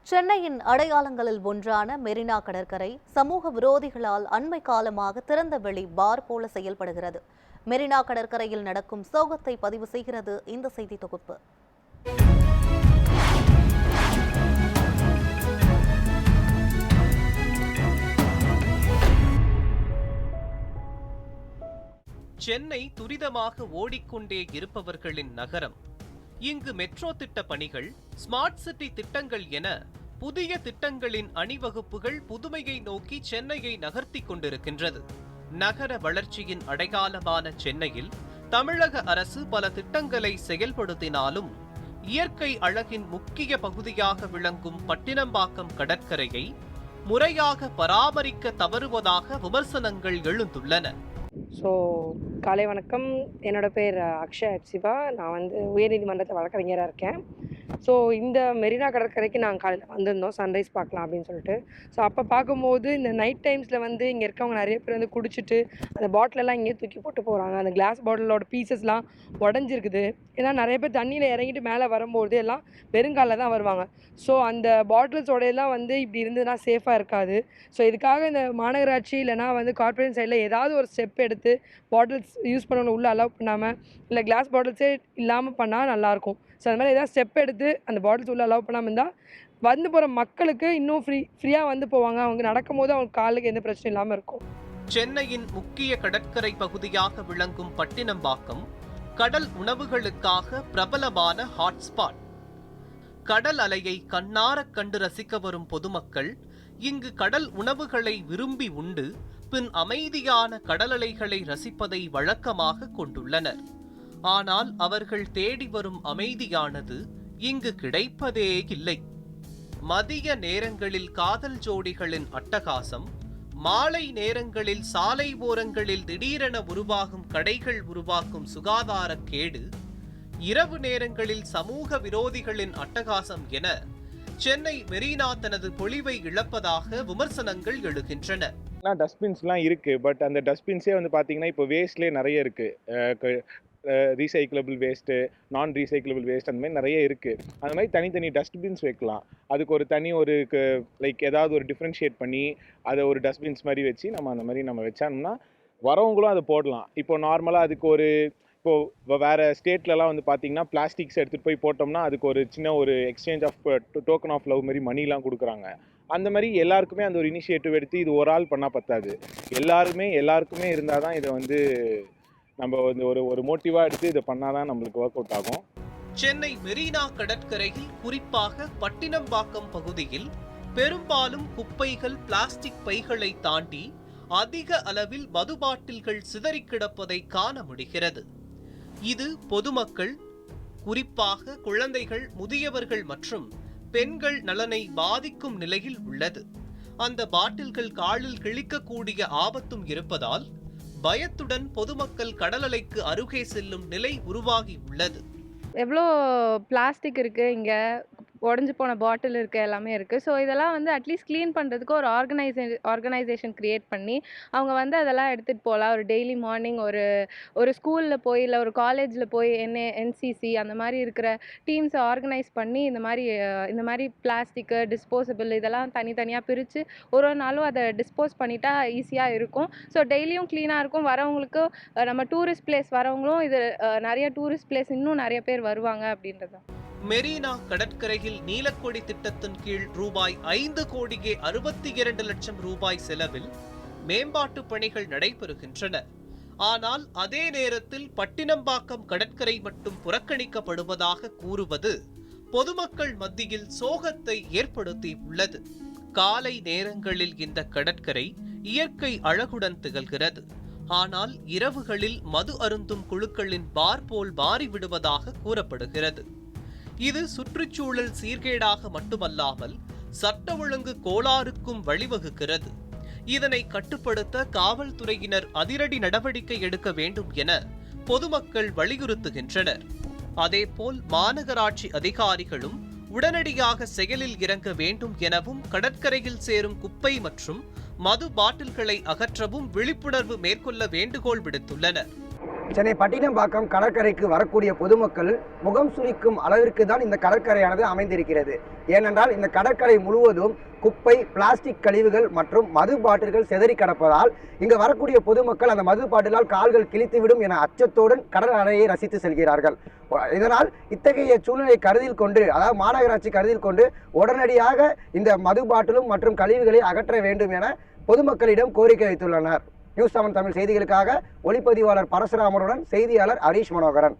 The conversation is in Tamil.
சென்னையின் அடையாளங்களில் ஒன்றான மெரினா கடற்கரை சமூக விரோதிகளால் அண்மை காலமாக திறந்த வெளி பார் போல செயல்படுகிறது. மெரினா கடற்கரையில் நடக்கும் சோகத்தை பதிவு செய்கிறது இந்த செய்தி தொகுப்பு. சென்னை துரிதமாக ஓடிக்கொண்டே இருப்பவர்களின் நகரம். இங்கு மெட்ரோ திட்ட பணிகள், ஸ்மார்ட் சிட்டி திட்டங்கள் என புதிய திட்டங்களின் அணிவகுப்புகள் புதுமையை நோக்கி சென்னையை நகர்த்தி கொண்டிருக்கின்றது. நகர வளர்ச்சியின் அடையாளமான சென்னையில் தமிழக அரசு பல திட்டங்களை செயல்படுத்தினாலும் இயற்கை அழகின் முக்கிய பகுதியாக விளங்கும் பட்டினம்பாக்கம் கடற்கரையை முறையாக பராமரிக்க தவறுவதாக விமர்சனங்கள் எழுந்துள்ளன. ஸோ காலை வணக்கம். என்னோட பேர் அக்ஷயா எப்சிபா. நான் உயர்நீதிமன்றத்தில் வழக்கறிஞராக இருக்கேன். ஸோ இந்த மெரினா கடற்கரைக்கு நாங்கள் காலையில் வந்திருந்தோம் சன்ரைஸ் பார்க்கலாம் அப்படின்னு சொல்லிட்டு. ஸோ அப்போ பார்க்கும்போது இந்த நைட் டைம்ஸில் இங்கே இருக்கவங்க நிறைய பேர் குடிச்சிட்டு அந்த பாட்டிலெல்லாம் இங்கேயே தூக்கி போட்டு போகிறாங்க. அந்த கிளாஸ் பாட்டிலோட பீசஸ்லாம் உடஞ்சிருக்குது. ஏன்னா நிறைய பேர் தண்ணியில் இறங்கிட்டு மேலே வரும்போது எல்லாம் வெறுங்காலில் தான் வருவாங்க. ஸோ அந்த பாட்டில்ஸோடையெல்லாம் இப்படி இருந்ததுன்னா சேஃபாக இருக்காது. ஸோ இதுக்காக இந்த மாநகராட்சி இல்லைனா கார்ப்பரேட் சைடில் ஏதாவது ஒரு ஸ்டெப் எடுத்து பாட்டில்ஸ் யூஸ் பண்ணணும் உள்ளே அலோவ் பண்ணாமல், இல்லை கிளாஸ் பாட்டில்ஸே இல்லாமல் பண்ணால் நல்லாயிருக்கும். ஸோ அது மாதிரி ஏதாவது ஸ்டெப் எடுத்து அந்த பாட்டில்ஸ் உள்ளே அலோவ் பண்ணாமல் இருந்தால் வந்து போகிற மக்களுக்கு இன்னும் ஃப்ரீயாக போவாங்க. அவங்க நடக்கும்போது அவங்க காலுக்கு எந்த பிரச்சனையும் இல்லாமல் இருக்கும். சென்னையின் முக்கிய கடற்கரை பகுதியாக விளங்கும் பட்டினம்பாக்கம் கடல் உணவுகளுக்காக பிரபலமான ஹாட்ஸ்பாட். கடல் அலையை கண்ணார கண்டு ரசிக்க வரும் பொதுமக்கள் இங்கு கடல் உணவுகளை விரும்பி உண்டு பின் அமைதியான கடலலைகளை ரசிப்பதை வழக்கமாக கொண்டுள்ளனர். ஆனால் அவர்கள் தேடி வரும் அமைதியானது இங்கு கிடைப்பதே இல்லை. மதிய நேரங்களில் காதல் ஜோடிகளின் அட்டகாசம், மாலை நேரங்களில் சாலை ஓரங்களில் திடீரென உருவாகும் கடைகள் உருவாக்கும் சுகாதார கேடு, இரவு நேரங்களில் சமூக விரோதிகளின் அட்டகாசம் என சென்னை மெரினா தனது பொலிவை இழப்பதாக விமர்சனங்கள் எழுகின்றன. டஸ்ட்பின்ஸ்லாம் இருக்கு. பட் அந்த டஸ்ட்பின்ஸே பார்த்தீங்கன்னா இப்போ வேஸ்ட்லேயே நிறைய இருக்கு. ரீசைக்கிளபிள் வேஸ்ட்டு, நான் ரீசைக்கிளபிள் வேஸ்ட், அந்த மாதிரி நிறைய இருக்குது. அந்த மாதிரி தனித்தனி டஸ்ட்பின்ஸ் வைக்கலாம். அதுக்கு ஒரு தனி ஒரு ஏதாவது ஒரு டிஃப்ரென்ஷியேட் பண்ணி அதை ஒரு டஸ்ட்பின்ஸ் மாதிரி வச்சு அந்த மாதிரி நம்ம வச்சோம்னா வரவங்களும் அதை போடலாம். இப்போ நார்மலாக அதுக்கு இப்போது வேறு ஸ்டேட்லலாம் பார்த்தீங்கன்னா பிளாஸ்டிக்ஸ் எடுத்துகிட்டு போய் போட்டோம்னா அதுக்கு ஒரு சின்ன ஒரு exchange of token of love மாதிரி மணிலாம் கொடுக்குறாங்க. அந்த மாதிரி எல்லாருக்குமே அந்த ஒரு இனிஷியேட்டிவ் எடுத்து இது ஒரு ஆள் பண்ணால் பத்தாது. எல்லாருக்குமே இருந்தால் தான் இதை நம்ம ஒரு மோட்டிவாக எடுத்து இதை பண்ணாதான் நம்மளுக்கு ஒர்க் அவுட் ஆகும். சென்னை மெரினா கடற்கரையில் குறிப்பாக பட்டினம்பாக்கம் பகுதியில் பெரும்பாலும் குப்பைகள், பிளாஸ்டிக் பைகளை தாண்டி அதிக அளவில் மது பாட்டில்கள் சிதறி கிடப்பதை காண முடிகிறது. இது பொதுமக்கள், குறிப்பாக குழந்தைகள், முதியவர்கள் மற்றும் பெண்கள் நலனை பாதிக்கும் நிலையில் உள்ளது. அந்த பாட்டில்கள் காலில் கிழிக்கக்கூடிய ஆபத்தும் இருப்பதால் பயத்துடன் பொதுமக்கள் கடலலைக்கு அருகே செல்லும் நிலை உருவாகி உள்ளது. எவ்வளோ பிளாஸ்டிக் இருக்குது, இங்கே உடஞ்சி போன பாட்டில் இருக்குது, எல்லாமே இருக்குது. ஸோ இதெல்லாம் அட்லீஸ்ட் க்ளீன் பண்ணுறதுக்கு ஒரு ஆர்கனைசேஷன் க்ரியேட் பண்ணி அவங்க அதெல்லாம் எடுத்துகிட்டு போகலாம். ஒரு டெய்லி மார்னிங் ஒரு ஸ்கூலில் போய் இல்லை ஒரு காலேஜில் போய் என்சிசி அந்த மாதிரி இருக்கிற டீம்ஸை ஆர்கனைஸ் பண்ணி இந்த மாதிரி பிளாஸ்டிக்கு, டிஸ்போசபிள் இதெல்லாம் தனித்தனியாக பிரித்து ஒரு நாளும் அதை டிஸ்போஸ் பண்ணிட்டா ஈஸியாக இருக்கும். ஸோ டெய்லியும் க்ளீனாக இருக்கும். வரவங்களுக்கு நம்ம டூரிஸ்ட் பிளேஸ் வரவங்களும் இது நிறைய டூரிஸ்ட் பிளேஸ் இன்னும் நிறைய பேர் வருவாங்க அப்படின்றது. மெரினா கடற்கரையில் நீலக்கொடி திட்டத்தின் கீழ் ரூபாய் 5 கோடியே 62 லட்சம் ரூபாய் செலவில் மேம்பாட்டு பணிகள் நடைபெறுகின்றன. ஆனால் அதே நேரத்தில் பட்டினம்பாக்கம் கடற்கரை மட்டும் புறக்கணிக்கப்படுவதாக கூறுவது பொதுமக்கள் மத்தியில் சோகத்தை ஏற்படுத்தி உள்ளது. காலை நேரங்களில் இந்த கடற்கரை இயற்கை அழகுடன் திகழ்கிறது. ஆனால் இரவுகளில் மது அருந்தும் குழுக்களின் பார் போல் மாறிவிடுவதாக கூறப்படுகிறது. இது சுற்றுச்சூழல் சீர்கேடாக மட்டுமல்லாமல் சட்ட ஒழுங்கு கோளாறுக்கும் வழிவகுக்கிறது. இதனை கட்டுப்படுத்த காவல்துறையினர் அதிரடி நடவடிக்கை எடுக்க வேண்டும் என பொதுமக்கள் வலியுறுத்துகின்றனர். அதேபோல் மாநகராட்சி அதிகாரிகளும் உடனடியாக செயலில் இறங்க வேண்டும் எனவும் கடற்கரையில் சேரும் குப்பை மற்றும் மது பாட்டில்களை அகற்றவும் விழிப்புணர்வு மேற்கொள்ள வேண்டுகோள் விடுத்துள்ளனர். சென்னை பட்டினப்பாக்கம் கடற்கரைக்கு வரக்கூடிய பொதுமக்கள் முகம் சுளிக்கும் அளவிற்கு தான் இந்த கடற்கரையானது அமைந்திருக்கிறது. ஏனென்றால் இந்த கடற்கரை முழுவதும் குப்பை, பிளாஸ்டிக் கழிவுகள் மற்றும் மது பாட்டில்கள் சிதறி கிடப்பதால் இங்கு வரக்கூடிய பொதுமக்கள் அந்த மது பாட்டிலால் கால்கள் கிழித்துவிடும் என அச்சத்துடன் கடல் அலையை ரசித்து செல்கிறார்கள். இதனால் இத்தகைய சூழ்நிலை கருதில் கொண்டு, அதாவது மாநகராட்சி கருதில் கொண்டு உடனடியாக இந்த மது பாட்டிலும் மற்றும் கழிவுகளை அகற்ற வேண்டும் என பொதுமக்களிடம் கோரிக்கை வைத்துள்ளனர். நியூஸ் 7 தமிழ் செய்திகளுக்காக ஒளிப்பதிவாளர் பரசுராமருடன் செய்தியாளர் ஹரீஷ் மனோகரன்.